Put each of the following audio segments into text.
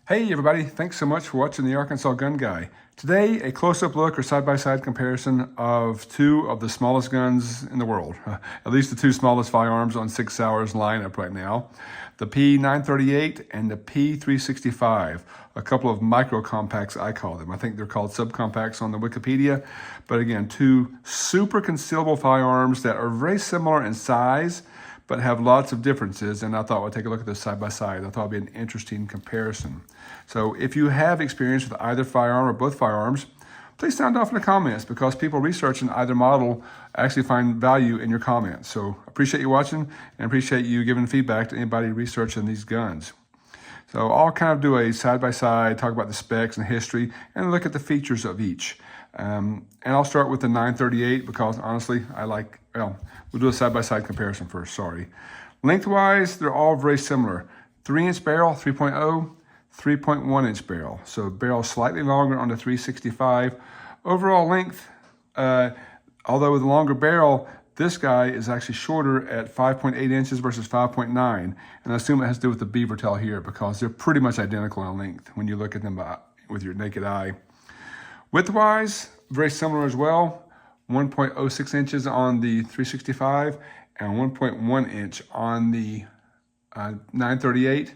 Hey everybody, thanks so much for watching the Arkansas Gun Guy. Today, a close-up look or side-by-side comparison of two of the smallest guns in the world. At least the two smallest firearms on Sig Sauer's lineup right now. The P938 and the P365. A couple of micro compacts, I call them. I think they're called subcompacts on the Wikipedia. But again, two super concealable firearms that are very similar in size, but have lots of differences, and I thought we'd take a look at this side by side. I thought it'd be an interesting comparison. So if you have experience with either firearm or both firearms, please sound off in the comments because people researching either model actually find value in your comments. So appreciate you watching and appreciate you giving feedback to anybody researching these guns. So I'll kind of do a side by side, talk about the specs and history, and look at the features of each. And I'll start with the 938 because honestly, we'll do a side-by-side comparison first, sorry. Lengthwise, they're all very similar. 3-inch barrel, 3.0, 3.1-inch barrel. So barrel slightly longer on the 365. Overall length, although with a longer barrel, this guy is actually shorter at 5.8 inches versus 5.9. And I assume it has to do with the beaver tail here because they're pretty much identical in length when you look at them with your naked eye. Width-wise, very similar as well. 1.06 inches on the 365 and 1.1 inch on the 938.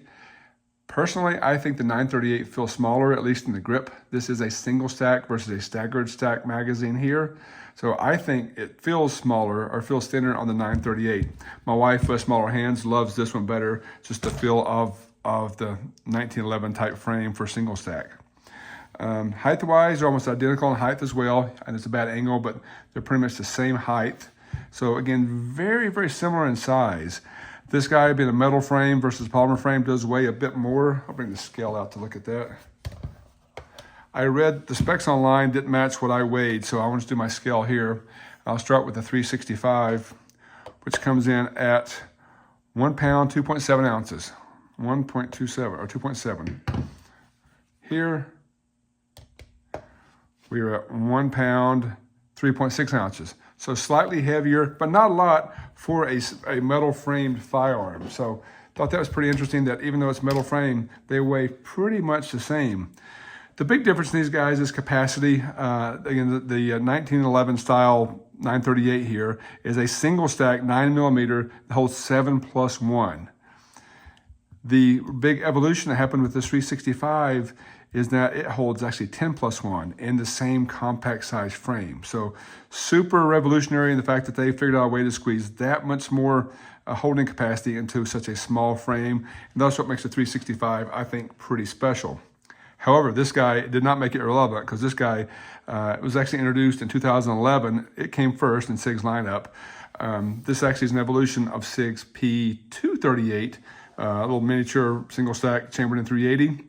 Personally, I think the 938 feels smaller, at least in the grip. This is a single stack versus a staggered stack magazine here. So I think it feels smaller or feels thinner on the 938. My wife with smaller hands loves this one better, just the feel of the 1911 type frame for single stack. Height-wise, they're almost identical in height as well, and it's a bad angle, but they're pretty much the same height. So again, very, very similar in size. This guy being a metal frame versus polymer frame does weigh a bit more. I'll bring the scale out to look at that. I read the specs online didn't match what I weighed, so I want to do my scale here. I'll start with the 365, which comes in at 1 pound, 2.7 ounces. 1.27 or 2.7. Here, we are at 1 pound, 3.6 ounces. So slightly heavier, but not a lot for a metal framed firearm. So thought that was pretty interesting that even though it's metal frame, they weigh pretty much the same. The big difference in these guys is capacity. Again, the 1911 style 938 here is a single stack 9mm that holds 7+1. The big evolution that happened with this 365 is that it holds actually 10+1 in the same compact size frame. So super revolutionary in the fact that they figured out a way to squeeze that much more holding capacity into such a small frame. And that's what makes the 365, I think, pretty special. However, this guy did not make it irrelevant because this guy was actually introduced in 2011. It came first in SIG's lineup. This actually is an evolution of SIG's P938, a little miniature single stack chambered in 380.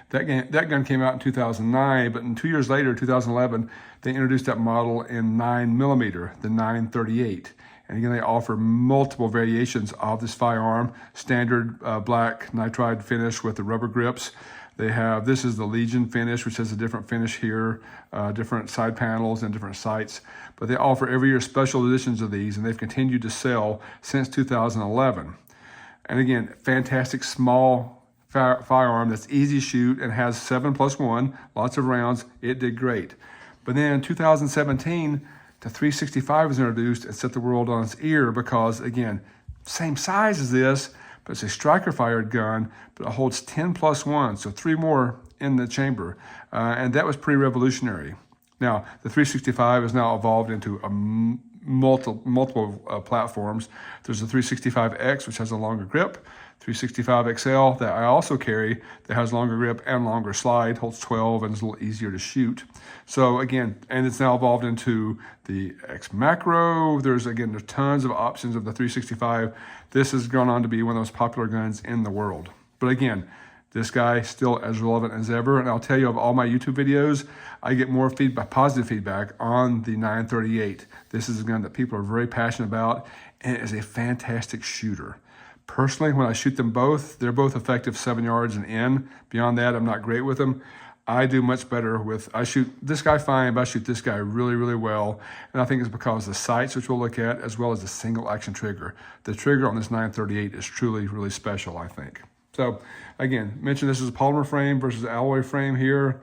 That gun came out in 2009, but 2 years later, 2011, they introduced that model in 9mm, the 938. And again, they offer multiple variations of this firearm, standard black nitride finish with the rubber grips. This is the Legion finish, which has a different finish here, different side panels and different sights. But they offer every year special editions of these, and they've continued to sell since 2011. And again, fantastic small firearm that's easy to shoot and has 7+1, lots of rounds. It did great. But then in 2017, the 365 was introduced and set the world on its ear because, again, same size as this, but it's a striker fired gun, but it holds 10+1, so 3 more in the chamber. And that was pretty revolutionary. Now, the 365 has now evolved into multiple platforms. There's a 365X, which has a longer grip, 365XL that I also carry that has longer grip and longer slide, holds 12 and is a little easier to shoot. So again, and it's now evolved into the X Macro. There's tons of options of the 365. This has gone on to be one of the most popular guns in the world. But again, this guy still as relevant as ever. And I'll tell you, of all my YouTube videos, I get more positive feedback on the 938. This is a gun that people are very passionate about, and it is a fantastic shooter. Personally, when I shoot them both, they're both effective 7 yards and in. Beyond that, I'm not great with them. I do much better I shoot this guy fine, but I shoot this guy really, really well. And I think it's because the sights, which we'll look at, as well as the single action trigger. The trigger on this 938 is truly, really special, I think. So again, mentioned this is a polymer frame versus alloy frame here.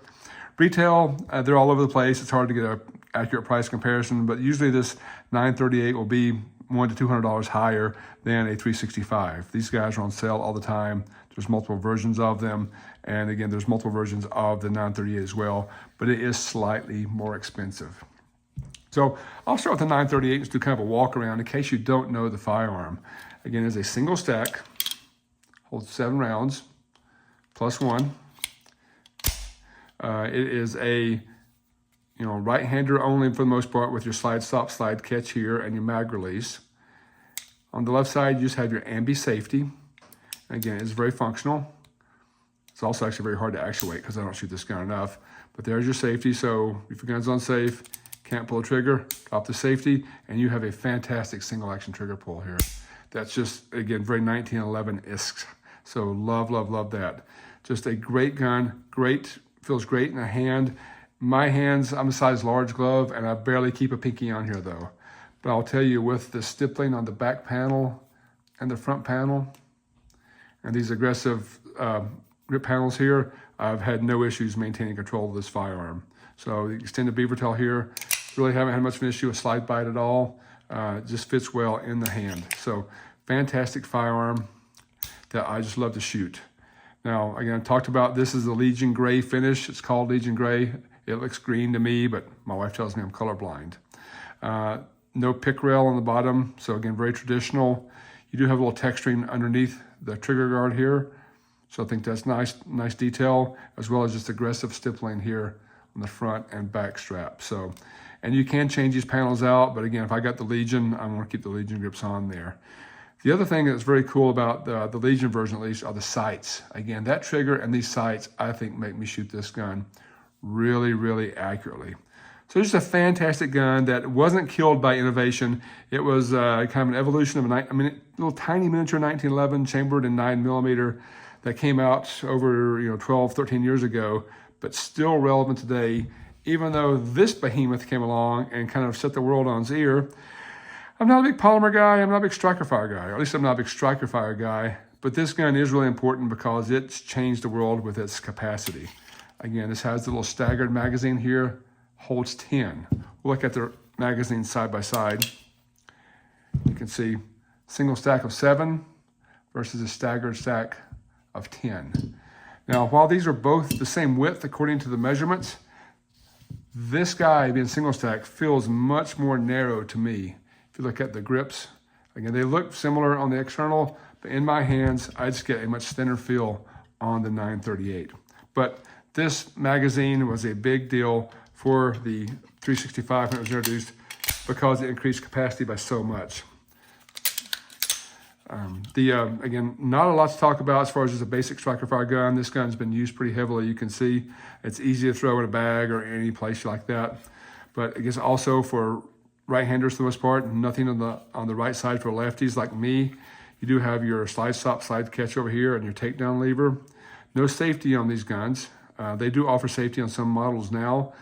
Retail, they're all over the place. It's hard to get an accurate price comparison, but usually this 938 will be $100 to $200 higher than a 365. These guys are on sale all the time. There's multiple versions of them. And again, there's multiple versions of the 938 as well, but it is slightly more expensive. So I'll start with the 938 and just do kind of a walk around in case you don't know the firearm. Again, it's a single stack, holds 7 rounds, plus 1. It is a right-hander only for the most part with your slide stop, slide catch here and your mag release. On the left side, you just have your ambi safety. Again, it's very functional. It's also actually very hard to actuate because I don't shoot this gun enough. But there's your safety. So if your gun's unsafe, can't pull a trigger, drop the safety, and you have a fantastic single action trigger pull here. That's just, again, very 1911-esque. So love, love, love that. Just a great gun, great, feels great in the hand. My hands, I'm a size large glove, and I barely keep a pinky on here though. But I'll tell you, with the stippling on the back panel and the front panel, and these aggressive grip panels here, I've had no issues maintaining control of this firearm. So the extended beaver tail here, really haven't had much of an issue with slide bite at all. It just fits well in the hand. So fantastic firearm that I just love to shoot. Now, again, I talked about this is the Legion Gray finish. It's called Legion Gray. It looks green to me, but my wife tells me I'm colorblind. No pick rail on the bottom. So again, very traditional. You do have a little texturing underneath the trigger guard here. So I think that's nice detail, as well as just aggressive stippling here on the front and back strap. So, and you can change these panels out, but again, if I got the Legion, I'm gonna keep the Legion grips on there. The other thing that's very cool about the Legion version, at least, are the sights. Again, that trigger and these sights, I think, make me shoot this gun really, really accurately. So just a fantastic gun that wasn't killed by innovation. It was kind of an evolution of a little tiny miniature 1911 chambered in 9mm that came out over 12, 13 years ago, but still relevant today, even though this behemoth came along and kind of set the world on its ear. I'm not a big polymer guy, I'm not a big striker fire guy, or at least I'm not a big striker fire guy, but this gun is really important because it's changed the world with its capacity. Again, this has the little staggered magazine here, holds 10. We'll look at the magazines side by side. You can see single stack of 7 versus a staggered stack of 10. Now, while these are both the same width according to the measurements, this guy being single stack feels much more narrow to me. If you look at the grips, again, they look similar on the external, but in my hands, I just get a much thinner feel on the 938. But this magazine was a big deal for the 365 when it was introduced because it increased capacity by so much. Again, not a lot to talk about as far as just a basic striker fire gun. This gun's been used pretty heavily. You can see it's easy to throw in a bag or any place like that. But I guess also for right-handers for the most part, nothing on the right side for lefties like me. You do have your slide stop, slide catch over here and your takedown lever. No safety on these guns. They do offer safety on some models now,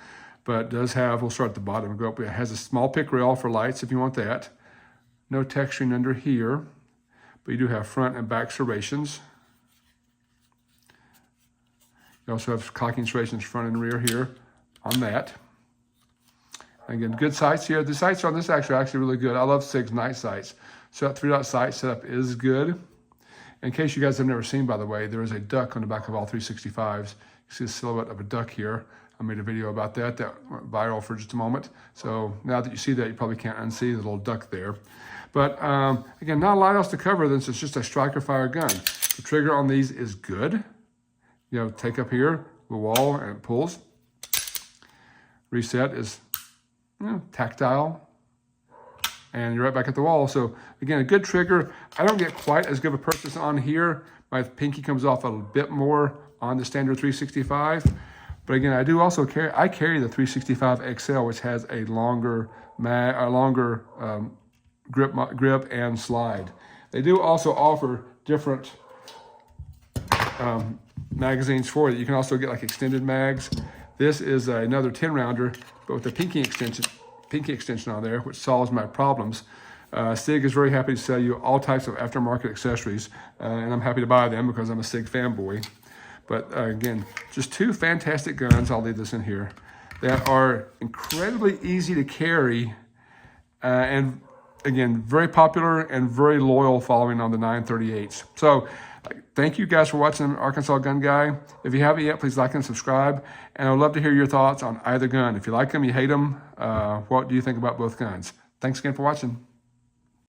but it does have, we'll start at the bottom and go up. It has a small pick rail for lights if you want that. No texturing under here, but you do have front and back serrations. You also have cocking serrations front and rear here on that. Again, good sights here. The sights on this are actually really good. I love SIG's night sights. So that 3-dot sight setup is good. In case you guys have never seen, by the way, there is a duck on the back of all 365s. You see the silhouette of a duck here. I made a video about that went viral for just a moment. So now that you see that, you probably can't unsee the little duck there. But again, not a lot else to cover since it's just a striker fire gun. The trigger on these is good. Take up here, the wall, and it pulls. Reset is tactile. And you're right back at the wall. So again, a good trigger. I don't get quite as good of a purchase on here. My pinky comes off a little bit more on the standard 365. But again, I do also carry the 365 XL, which has a longer grip and slide. They do also offer different magazines for it. You can also get like extended mags. This is another 10 rounder, but with the pinky extension on there, which solves my problems. SIG is very happy to sell you all types of aftermarket accessories, and I'm happy to buy them because I'm a SIG fanboy. But again, just two fantastic guns. I'll leave this in here that are incredibly easy to carry, and again, very popular and very loyal following on the 938s. So thank you guys for watching Arkansas Gun Guy. If you haven't yet, please like and subscribe. And I'd love to hear your thoughts on either gun. If you like them, you hate them, what do you think about both guns? Thanks again for watching.